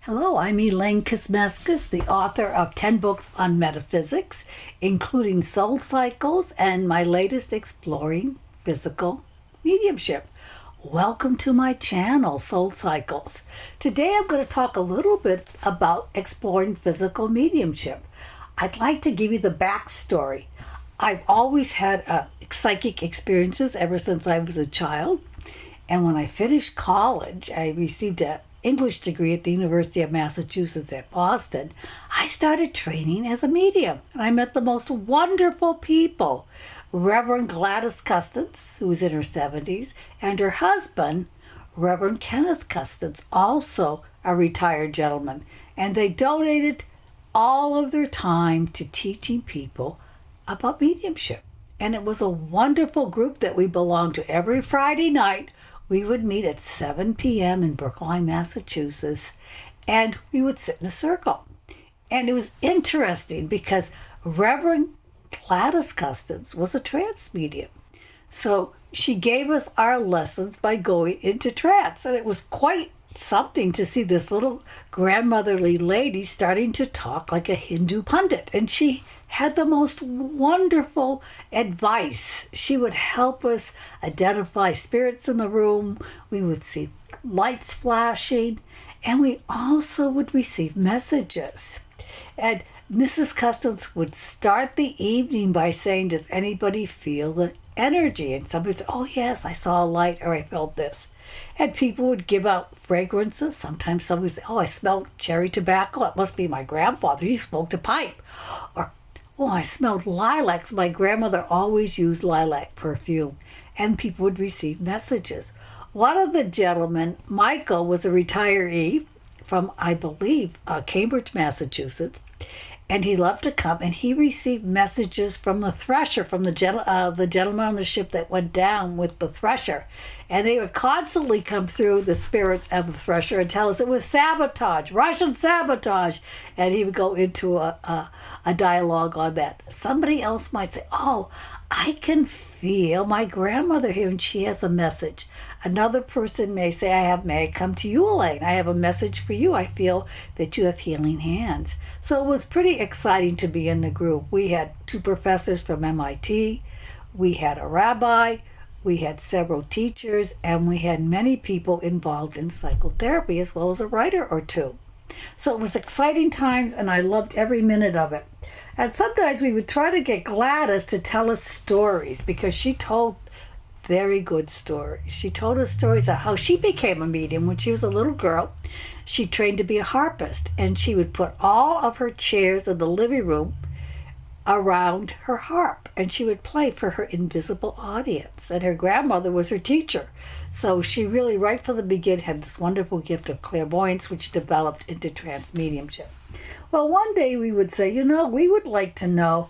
Hello, I'm Elaine Kuzmeskus, the author of 10 books on metaphysics, including Soul Cycles and my latest Exploring Physical Mediumship. Welcome to my channel, Soul Cycles. Today I'm going to talk a little bit about exploring physical mediumship. I'd like to give you the backstory. I've always had psychic experiences ever since I was a child. And when I finished college, I received an English degree at the University of Massachusetts at Boston. I started training as a medium, and I met the most wonderful people. Reverend Gladys Custance, who was in her 70s, and her husband, Reverend Kenneth Custance, also a retired gentleman. And they donated all of their time to teaching people about mediumship. And it was a wonderful group that we belonged to. Every Friday night, we would meet at 7 p.m. in Brookline, Massachusetts, and we would sit in a circle. And it was interesting because Reverend Gladys Custance was a trance medium. So she gave us our lessons by going into trance. And it was quite something to see this little grandmotherly lady starting to talk like a Hindu pundit. And she had the most wonderful advice. She would help us identify spirits in the room. We would see lights flashing, and we also would receive messages. And Mrs. Custance would start the evening by saying, "Does anybody feel the energy?" And somebody would say, "Oh yes, I saw a light," or "I felt this." And people would give out fragrances. Sometimes somebody would say, "Oh, I smelled cherry tobacco. It must be my grandfather. He smoked a pipe." Or, "Oh, I smelled lilacs. My grandmother always used lilac perfume." And people would receive messages. One of the gentlemen, Michael, was a retiree from, I believe, Cambridge, Massachusetts. And he loved to come, and he received messages from the Thresher, from the gentleman on the ship that went down with the Thresher. And they would constantly come through, the spirits of the Thresher, and tell us it was sabotage, Russian sabotage. And he would go into a dialogue on that. Somebody else might say, "Oh, I can feel my grandmother here, and she has a message." Another person may say, "May I come to you, Elaine? I have a message for you. I feel that you have healing hands." So it was pretty exciting to be in the group. We had 2 professors from MIT, we had a rabbi, we had several teachers, and we had many people involved in psychotherapy, as well as a writer or 2. So it was exciting times, and I loved every minute of it. And sometimes we would try to get Gladys to tell us stories, because she told very good stories. She told us stories of how she became a medium when she was a little girl. She trained to be a harpist, and she would put all of her chairs in the living room around her harp, and she would play for her invisible audience. And her grandmother was her teacher. So she really, right from the beginning, had this wonderful gift of clairvoyance, which developed into trance mediumship. Well, one day we would say, we would like to know,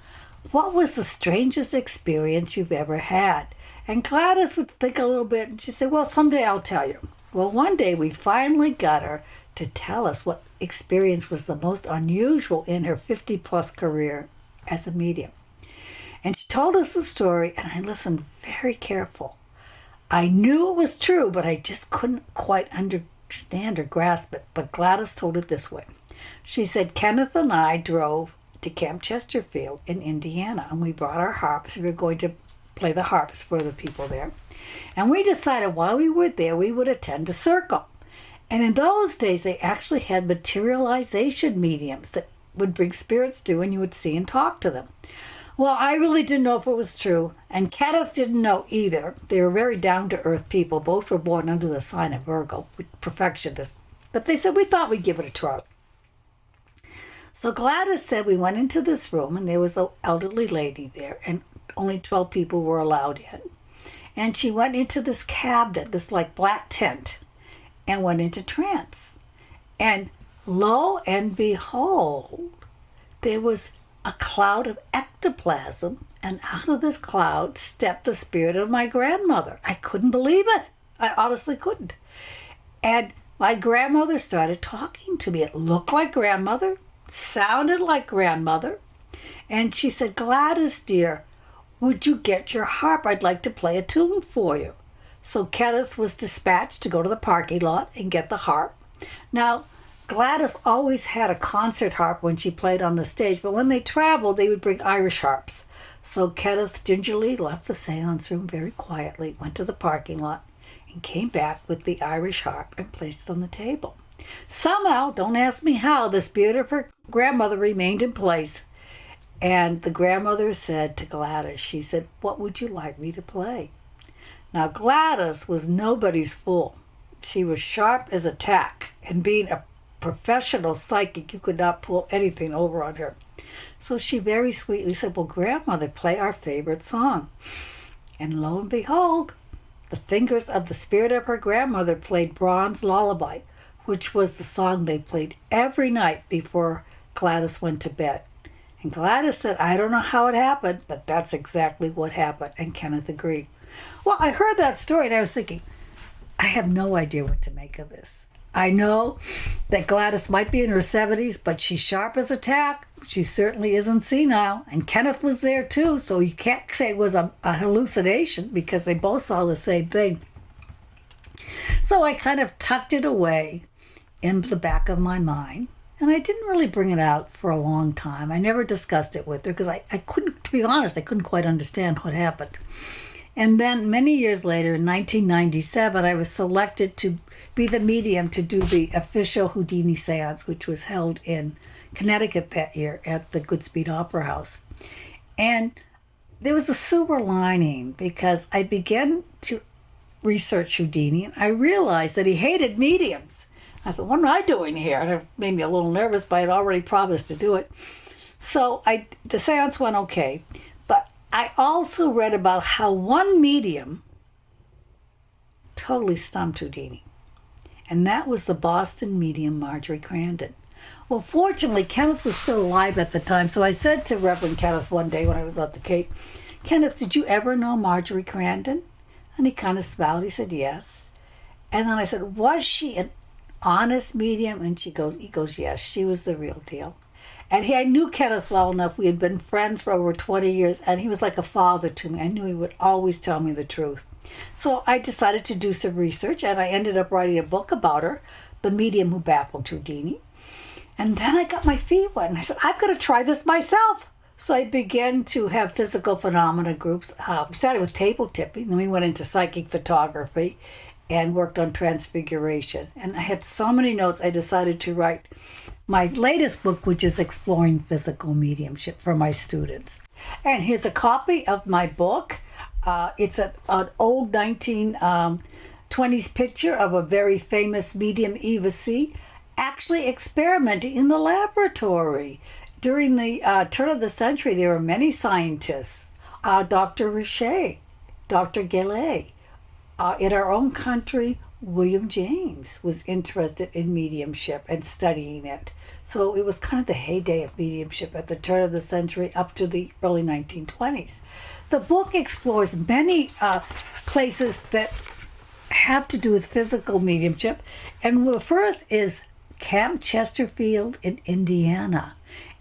what was the strangest experience you've ever had? And Gladys would think a little bit, and she'd say, "Well, someday I'll tell you." Well, one day we finally got her to tell us what experience was the most unusual in her 50-plus career as a medium. And she told us the story, and I listened very careful. I knew it was true, but I just couldn't quite understand or grasp it. But Gladys told it this way. She said, "Kenneth and I drove to Camp Chesterfield in Indiana, and we brought our harps. We were going to play the harps for the people there. And we decided while we were there, we would attend a circle. And in those days, they actually had materialization mediums that would bring spirits through, and you would see and talk to them. Well, I really didn't know if it was true, and Kenneth didn't know either. They were very down-to-earth people. Both were born under the sign of Virgo, perfectionists. But they said, we thought we'd give it a try." So Gladys said we went into this room, and there was an elderly lady there, and only 12 people were allowed in. And she went into this cabinet, this like black tent, and went into trance. And lo and behold, there was a cloud of ectoplasm, and out of this cloud stepped the spirit of my grandmother. I couldn't believe it. I honestly couldn't. And my grandmother started talking to me. It looked like grandmother, sounded like grandmother. And she said, "Gladys, dear, would you get your harp? I'd like to play a tune for you." So Kenneth was dispatched to go to the parking lot and get the harp. Now, Gladys always had a concert harp when she played on the stage, but when they traveled, they would bring Irish harps. So Kenneth gingerly left the seance room very quietly, went to the parking lot, and came back with the Irish harp and placed it on the table. Somehow, don't ask me how, the spirit of her grandmother remained in place. And the grandmother said to Gladys, she said, "What would you like me to play?" Now Gladys was nobody's fool. She was sharp as a tack, and being a professional psychic, you could not pull anything over on her. So she very sweetly said, "Well, grandmother, play our favorite song." And lo and behold, the fingers of the spirit of her grandmother played Brahms' Lullaby, which was the song they played every night before Gladys went to bed. And Gladys said, "I don't know how it happened, but that's exactly what happened." And Kenneth agreed. Well, I heard that story and I was thinking, I have no idea what to make of this. I know that Gladys might be in her 70s, but she's sharp as a tack. She certainly isn't senile. And Kenneth was there too, so you can't say it was a hallucination because they both saw the same thing. So I kind of tucked it away in the back of my mind, and I didn't really bring it out for a long time. I never discussed it with her because I couldn't, to be honest, I couldn't quite understand what happened. And then many years later, in 1997, I was selected to be the medium to do the official Houdini seance, which was held in Connecticut that year at the Goodspeed Opera House. And there was a silver lining because I began to research Houdini, and I realized that he hated mediums. I thought, what am I doing here? And it made me a little nervous, but I had already promised to do it. So the seance went okay. But I also read about how one medium totally stumped Houdini. And that was the Boston medium, Marjorie Crandon. Well, fortunately, Kenneth was still alive at the time, so I said to Reverend Kenneth one day when I was at the Cape, "Kenneth, did you ever know Marjorie Crandon?" And he kind of smiled. He said, "Yes." And then I said, "Was she an honest medium?" And he goes, "Yes, she was the real deal." And I knew Kenneth well enough. We had been friends for over 20 years, and he was like a father to me. I knew he would always tell me the truth. So I decided to do some research, and I ended up writing a book about her, The Medium Who Baffled Houdini. And then I got my feet wet, and I said, I've got to try this myself. So I began to have physical phenomena groups. We started with table tipping, then we went into psychic photography and worked on transfiguration. And I had so many notes, I decided to write my latest book, which is Exploring Physical Mediumship, for my students. And here's a copy of my book. It's an old 1920s picture of a very famous medium, Eva C., actually experimenting in the laboratory. During the turn of the century, there were many scientists, Dr. Richet, Dr. Gillet. In our own country, William James was interested in mediumship and studying it. So it was kind of the heyday of mediumship at the turn of the century up to the early 1920s. The book explores many places that have to do with physical mediumship. And the first is Camp Chesterfield in Indiana.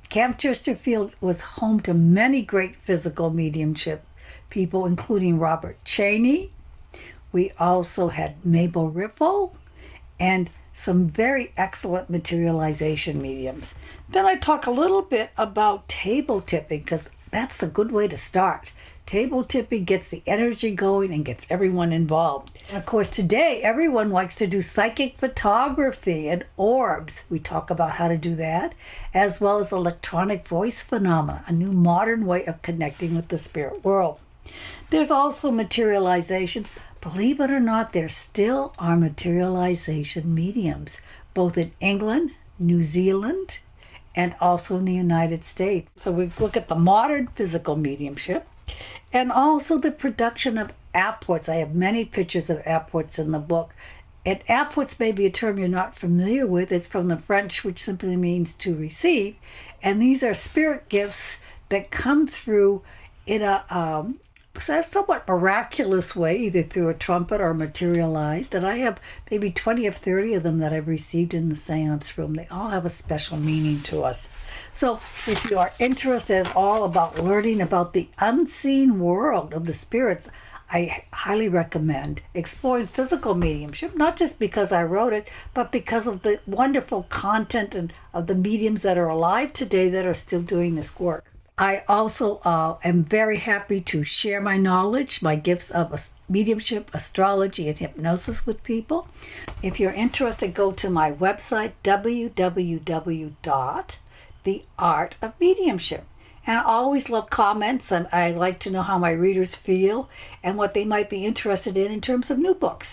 Camp Chesterfield was home to many great physical mediumship people, including Robert Cheney. We also had Mabel Riffle and some very excellent materialization mediums. Then I talk a little bit about table tipping because that's a good way to start. Table tipping gets the energy going and gets everyone involved. And of course, today, everyone likes to do psychic photography and orbs. We talk about how to do that, as well as electronic voice phenomena, a new modern way of connecting with the spirit world. There's also materialization. Believe it or not, there still are materialization mediums, both in England, New Zealand, and also in the United States. So we look at the modern physical mediumship, and also the production of apports. I have many pictures of apports in the book. And apports may be a term you're not familiar with. It's from the French, which simply means to receive. And these are spirit gifts that come through in a somewhat miraculous way, either through a trumpet or materialized. And I have maybe 20 or 30 of them that I've received in the seance room. They all have a special meaning to us. So if you are interested at all about learning about the unseen world of the spirits, I highly recommend Exploring Physical Mediumship, not just because I wrote it, but because of the wonderful content and of the mediums that are alive today that are still doing this work. I also am very happy to share my knowledge, my gifts of mediumship, astrology, and hypnosis with people. If you're interested, go to my website, www.theartofmediumship. And I always love comments, and I like to know how my readers feel and what they might be interested in terms of new books.